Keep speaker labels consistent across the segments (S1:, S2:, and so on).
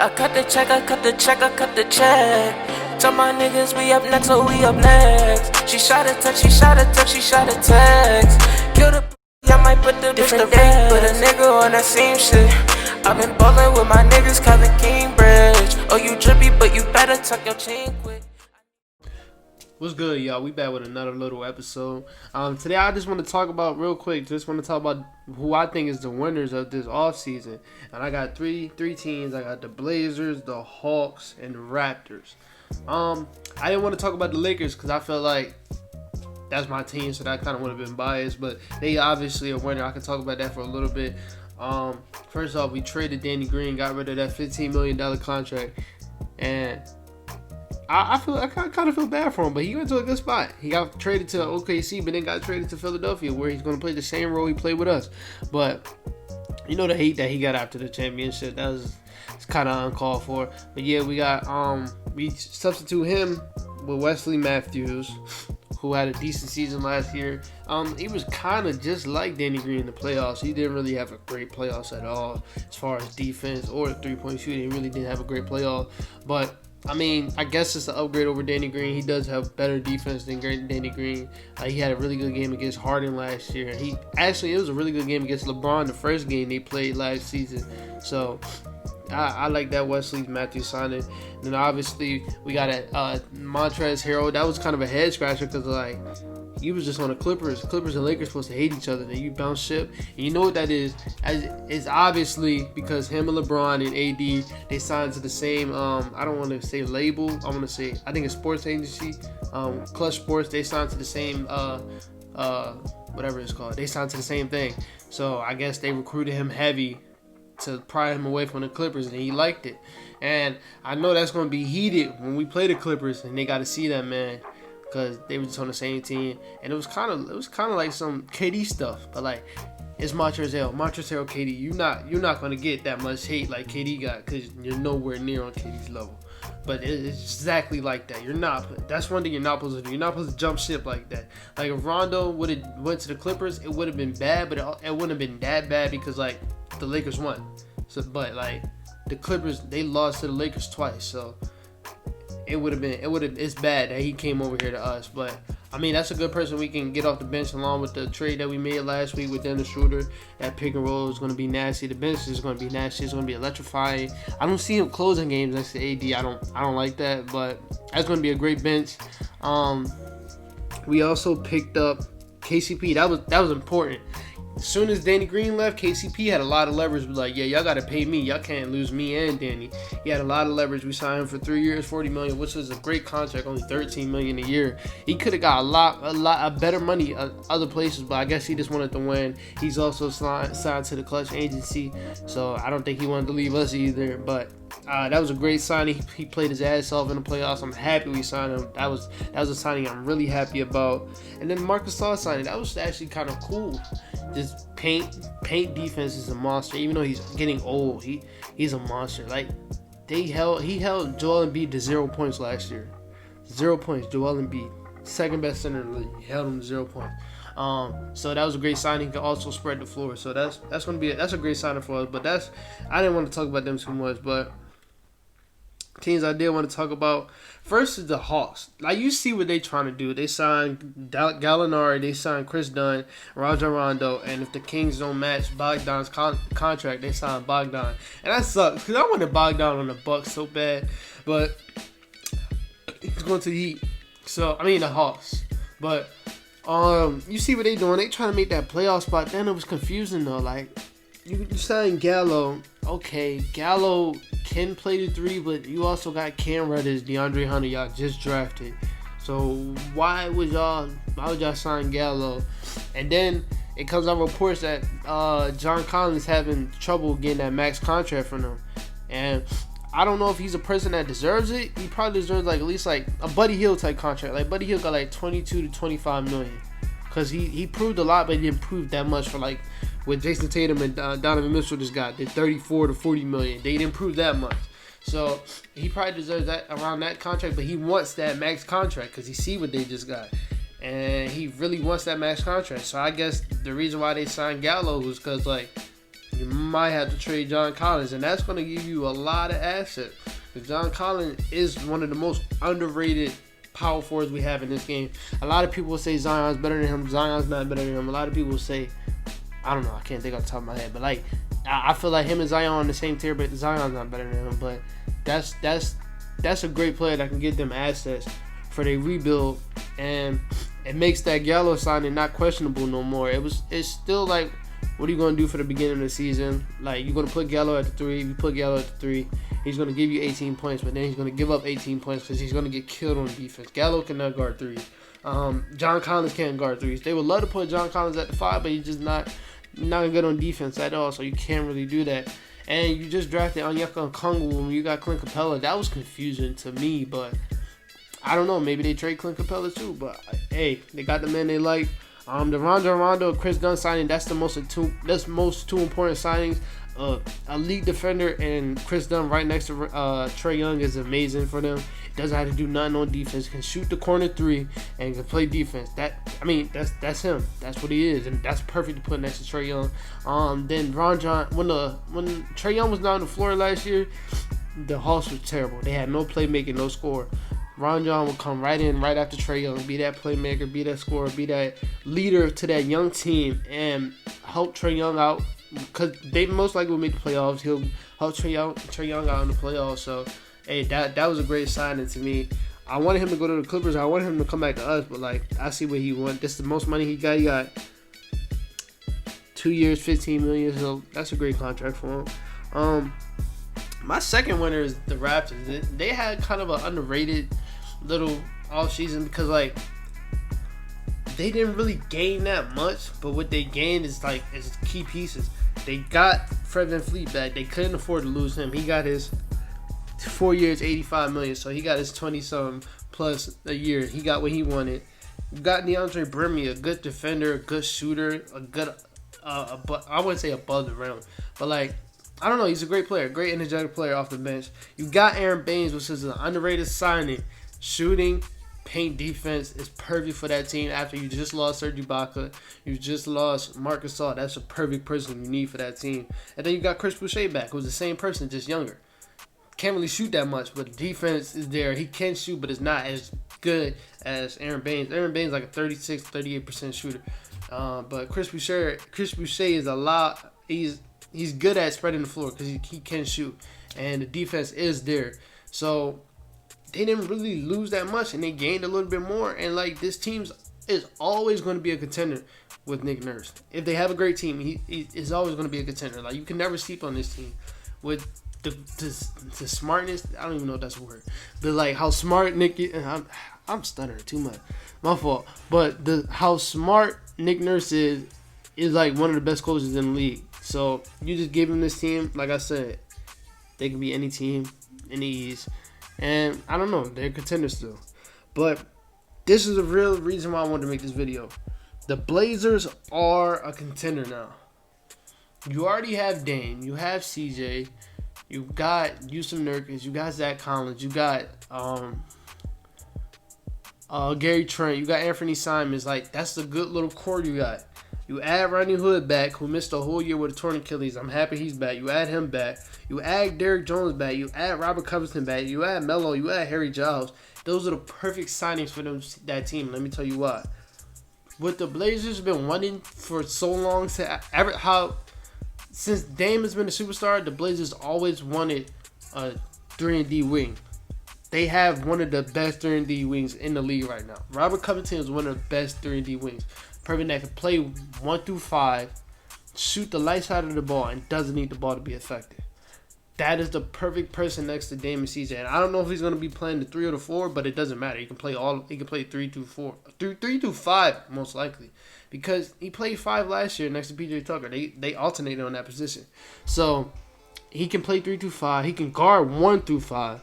S1: I cut the check, I cut the check, I cut the check. Tell my niggas we up next, so we up next. She shot a text, she shot a text, she shot a text. Kill the I might put the different day, put a nigga on that same shit. I've been ballin' with my niggas, Kevin Cambridge. Oh, you drippy, but you better tuck your chain quick.
S2: What's good, y'all? We back with another little episode. Today I just want to talk about real quick. Just want to talk about who I think is the winners of this offseason. And I got three teams. I got the Blazers, the Hawks, and the Raptors. I didn't want to talk about the Lakers because I felt like that's my team, so that kind of would have been biased. But they obviously a winner. I can talk about that for a little bit. First off, we traded Danny Green, got rid of that $15 million contract, and I kind of feel bad for him, but he went to a good spot. He got traded to OKC, but then got traded to Philadelphia, where he's going to play the same role he played with us. But you know the hate that he got after the championship, it's kind of uncalled for. But yeah, we substitute him with Wesley Matthews, who had a decent season last year. He was kind of just like Danny Green in the playoffs. He didn't really have a great playoffs at all as far as defense or three-point shooting. He really didn't have a great playoff, but I mean, I guess it's an upgrade over Danny Green. He does have better defense than Danny Green. He had a really good game against Harden last year. It was a really good game against LeBron the first game they played last season. So I like that Wesley Matthews signing. And then obviously we got Montrezl Harrell. That was kind of a head scratcher because he was just on the Clippers. Clippers and Lakers supposed to hate each other. Then you bounce ship. And you know what that is? It's obviously because him and LeBron and AD, they signed to the same, I don't want to say label. I want to say, I think it's sports agency. Clutch Sports, they signed to the same, whatever it's called. They signed to the same thing. So I guess they recruited him heavy to pry him away from the Clippers, and he liked it. And I know that's going to be heated when we play the Clippers, and they got to see that, man, because they were just on the same team. And it was kind of like some KD stuff, but it's Montrezl, KD. You're not going to get that much hate like KD got because you're nowhere near on KD's level. But it's exactly like that. That's one thing you're not supposed to do. You're not supposed to jump ship like that. Like if Rondo would have went to the Clippers, it would have been bad, but it wouldn't have been that bad because the Lakers won. So, but the Clippers, they lost to the Lakers twice. So it's bad that he came over here to us. But I mean, that's a good person we can get off the bench along with the trade that we made last week with Dennis Schroeder. That pick and roll is going to be nasty. The bench is going to be nasty. It's going to be electrifying. I don't see him closing games next to AD. I don't like that, but that's going to be a great bench. We also picked up KCP. That was important. As soon as Danny Green left, KCP had a lot of leverage. Like, yeah, y'all got to pay me. Y'all can't lose me and Danny. He had a lot of leverage. We signed him for 3 years, $40 million, which was a great contract, only $13 million a year. He could have got a lot better money other places, but I guess he just wanted to win. He's also signed to the Clutch agency, so I don't think he wanted to leave us either. But that was a great signing. He played his ass off in the playoffs. I'm happy we signed him. That was a signing I'm really happy about. And then Marcus Gasol signing. That was actually kind of cool. Just paint defense is a monster. Even though he's getting old, he's a monster. He held Joel Embiid to 0 points last year. 0 points. Joel Embiid, second best center in the league. He held him to 0 points. So that was a great signing. He can also spread the floor. So that's a great signing for us. But I didn't want to talk about them too much. But teams I did want to talk about. First is the Hawks. You see what they trying to do. They signed Gallinari, they signed Chris Dunn, Rajon Rondo, and if the Kings don't match Bogdan's contract, they signed Bogdan. And that sucks because I wanted Bogdan on the Bucks so bad, but he's going to the Heat. So the Hawks. But you see what they doing. They trying to make that playoff spot. Then it was confusing though. You signed Gallo. Okay, Gallo can play the three, but you also got Cam Reddish, DeAndre Hunter, y'all just drafted. So why would y'all sign Gallo? And then it comes out reports that John Collins having trouble getting that max contract from them. And I don't know if he's a person that deserves it. He probably deserves at least a Buddy Hield type contract. Buddy Hield got 22 to 25 million. Because he proved a lot, but he didn't prove that much for what Jason Tatum and Donovan Mitchell just got. They 34 to 40 million. They didn't prove that much. So he probably deserves that around that contract, but he wants that max contract because he see what they just got. And he really wants that max contract. So I guess the reason why they signed Gallo was because you might have to trade John Collins, and that's going to give you a lot of assets. Because John Collins is one of the most underrated power forwards we have in this game. A lot of people will say Zion's better than him. Zion's not better than him. A lot of people will say, I don't know, I can't think off the top of my head, but like I feel like him and Zion on the same tier, but Zion's not better than him. But that's a great player that can get them assets for their rebuild, and it makes that Gallo signing not questionable no more. It's still like, what are you going to do for the beginning of the season? Like, you're going to put Gallo at the 3. If you put Gallo at the 3, he's going to give you 18 points, but then he's going to give up 18 points because he's going to get killed on defense. Gallo cannot guard 3s. John Collins can't guard 3s. They would love to put John Collins at the 5, but he's just not good on defense at all, so you can't really do that. And you just drafted Onyeka Okongwu when you got Clint Capella. That was confusing to me, but I don't know. Maybe they trade Clint Capella too, but hey, they got the man they like. The Rondo, Chris Dunn signing, that's two important signings. Elite defender and Chris Dunn right next to Trae Young is amazing for them. Doesn't have to do nothing on defense. Can shoot the corner 3 and can play defense. That's him. That's what he is, and that's perfect to put next to Trae Young. Then Ron John, when Trae Young was not on the floor last year, the Hawks was terrible. They had no playmaking, no score. Ron John will come right in right after Trae Young, be that playmaker, be that scorer, be that leader to that young team, and help Trae Young out, because they most likely will make the playoffs. He'll help Trae Young out in the playoffs. So, hey, that was a great signing to me. I wanted him to go to the Clippers. I wanted him to come back to us, but like, I see what he wants. This is the most money he got. He got 2 years, $15 million. So that's a great contract for him. My second winner is the Raptors. They had kind of an underrated little offseason because, like, they didn't really gain that much, but what they gained is key pieces. They got Fred VanVleet back. They couldn't afford to lose him. He got his 4 years, $85 million, so he got his 20-something plus a year. He got what he wanted. You got DeAndre Bremy, a good defender, a good shooter, a good, I wouldn't say above the rim, but like, I don't know, he's a great player, great energetic player off the bench. You got Aaron Baines, which is an underrated signing. Shooting, paint defense is perfect for that team after you just lost Serge Ibaka. You just lost Marc Gasol. That's a perfect person you need for that team. And then you got Chris Boucher back, who's the same person, just younger. Can't really shoot that much, but the defense is there. He can shoot, but it's not as good as Aaron Baines. Aaron Baines is like a 36, 38% shooter. But Chris Boucher is a lot. He's good at spreading the floor because he can shoot. And the defense is there. So they didn't really lose that much, and they gained a little bit more. And like, this team is always going to be a contender with Nick Nurse. If they have a great team, he is always going to be a contender. Like, you can never sleep on this team with the smartness. I don't even know if that's a word, but like how smart Nick. I'm stuttering too much. My fault. But how smart Nick Nurse is like one of the best coaches in the league. So you just give him this team. Like I said, they can be any team, any ease. And I don't know, they're contenders still. But this is the real reason why I wanted to make this video. The Blazers are a contender now. You already have Dame, you have CJ, you got Yusuf Nurkic, you got Zach Collins, you got Gary Trent, you got Anthony Simons. Like, that's a good little core you got. You add Rodney Hood back, who missed a whole year with a torn Achilles. I'm happy he's back. You add him back. You add Derrick Jones back. You add Robert Covington back. You add Melo. You add Harry Giles. Those are the perfect signings for that team. Let me tell you why. What the Blazers have been wanting for so long, since Dame has been a superstar, the Blazers always wanted a 3-and-D wing. They have one of the best 3-and-D wings in the league right now. Robert Covington is one of the best 3-and-D wings. Person that can play 1 through 5, shoot the lights out of the ball, and doesn't need the ball to be effective. That is the perfect person next to Dame and CJ. And I don't know if he's going to be playing the 3 or the 4, but it doesn't matter. He can play 3 through 4, 3 through 5 most likely, because he played 5 last year next to PJ Tucker. They alternated on that position, so he can play 3 through 5. He can guard 1 through 5.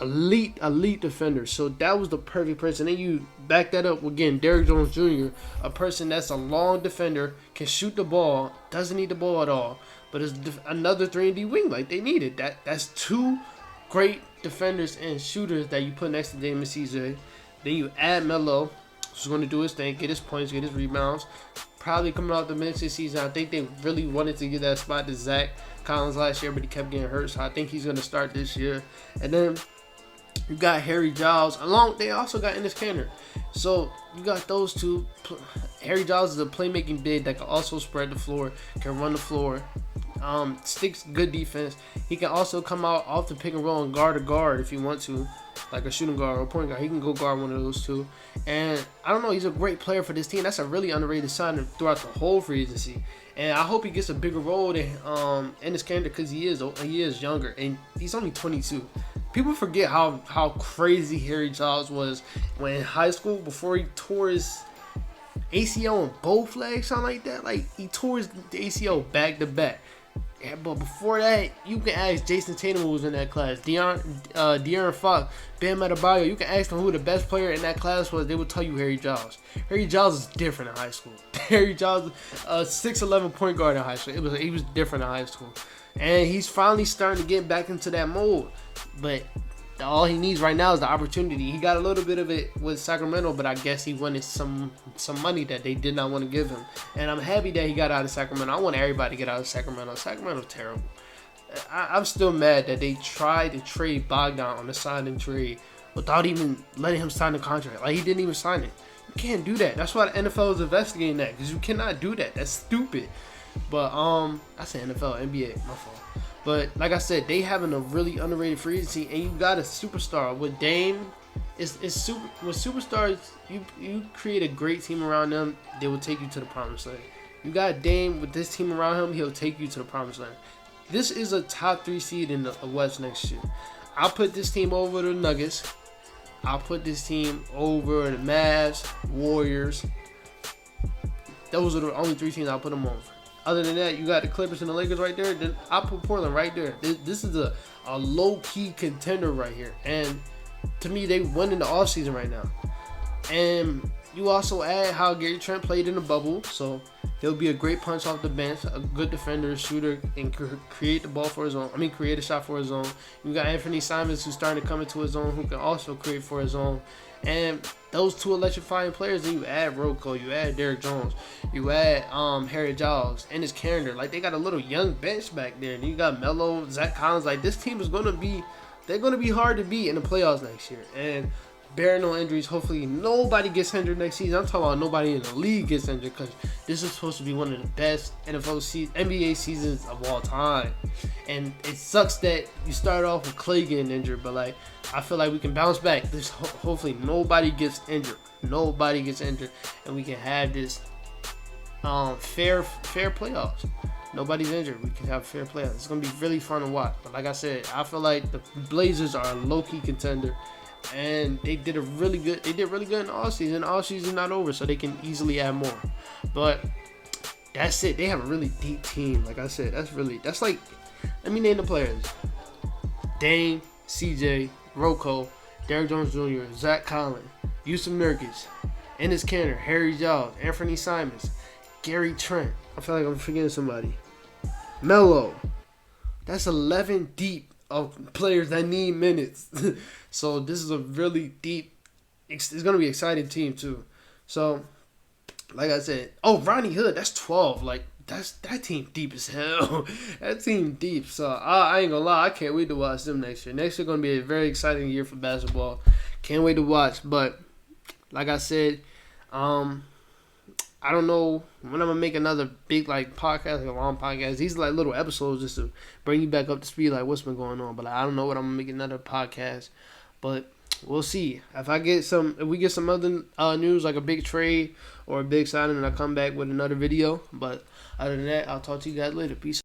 S2: Elite defender. So that was the perfect person. And you back that up again, Derrick Jones Jr., a person that's a long defender, can shoot the ball, doesn't need the ball at all, but is another 3-and-D wing like they needed. That's 2 great defenders and shooters that you put next to Dame and CJ. Then you add Melo, who's going to do his thing, get his points, get his rebounds. probably coming off the bench this season. I think they really wanted to give that spot to Zach Collins last year, but he kept getting hurt, so I think he's going to start this year. And then you got Harry Giles. They also got Enes Kanter. So you got those two. Harry Giles is a playmaking big that can also spread the floor, can run the floor, sticks good defense. He can also come out off the pick and roll and guard a guard if he wants to, like a shooting guard or a point guard. He can go guard one of those two. And I don't know, he's a great player for this team. That's a really underrated signing throughout the whole free agency. And I hope he gets a bigger role than Enes Kanter, because he is younger and he's only 22. People forget how crazy Harry Giles was when in high school before he tore his ACL on both legs, something like that. Like, he tore his ACL back to back. Yeah, but before that, you can ask Jason Tatum, who was in that class, De'Aaron Fox, Bam Adebayo. You can ask them who the best player in that class was. They will tell you Harry Giles. Harry Giles is different in high school. Harry Giles, 6'11" point guard in high school. He was different in high school, and he's finally starting to get back into that mold. But all he needs right now is the opportunity. He got a little bit of it with Sacramento, but I guess he wanted some money that they did not want to give him. And I'm happy that he got out of Sacramento. I want everybody to get out of Sacramento. Sacramento's terrible. I'm still mad that they tried to trade Bogdan on the sign and trade without even letting him sign the contract. Like, he didn't even sign it. You can't do that. That's why the NFL is investigating that, because you cannot do that. That's stupid. But I said NFL, NBA, my fault. But like I said, they having a really underrated free agency, and you got a superstar with Dame. With superstars, you create a great team around them. They will take you to the promised land. You got Dame with this team around him. He'll take you to the promised land. This is a top 3 seed in the West next year. I'll put this team over the Nuggets. I'll put this team over the Mavs, Warriors. Those are the only 3 teams I'll put them over. Other than that, you got the Clippers and the Lakers right there. Then I put Portland right there. This is a low-key contender right here. And to me, they win in the offseason right now. And you also add how Gary Trent played in the bubble. So he'll be a great punch off the bench, a good defender, shooter, and create the ball for his own. Create a shot for his own. You got Anthony Simons, who's starting to come into his own, who can also create for his own. And those two electrifying players, then you add Rocco, you add Derrick Jones, you add Harry Giles, and his Cantor. Like, they got a little young bench back there. And you got Melo, Zach Collins. Like, this team is they're gonna be hard to beat in the playoffs next year. And bearing no injuries, hopefully nobody gets injured next season. I'm talking about nobody in the league gets injured, because this is supposed to be one of the best NBA seasons of all time. And it sucks that you start off with Clay getting injured, but like, I feel like we can bounce back. Hopefully nobody gets injured. Nobody gets injured, and we can have this fair playoffs. Nobody's injured. We can have fair playoffs. It's gonna be really fun to watch. But like I said, I feel like the Blazers are a low-key contender. And they did really good in the offseason. The offseason not over, so they can easily add more. But that's it. They have a really deep team. Like I said, that's like, let me name the players: Dame, CJ, Rocco, Derrick Jones Jr., Zach Collins, Yusuf Nurkic, Enes Kanter, Harry Giles, Anthony Simons, Gary Trent. I feel like I'm forgetting somebody. Melo. That's 11 deep of players that need minutes. So this is a really deep, it's going to be an exciting team too. So, like I said, Ronnie Hood, that's 12. Like, that team deep as hell. That team deep. So I ain't gonna lie, I can't wait to watch them next year. Next year gonna be a very exciting year for basketball. Can't wait to watch. But like I said, I don't know when I'm gonna make another big podcast, like a long podcast. These are like little episodes just to bring you back up to speed, like what's been going on. But I don't know when I'm gonna make another podcast. But we'll see. If we get some other news, like a big trade or a big signing, then I'll come back with another video. But other than that, I'll talk to you guys later. Peace.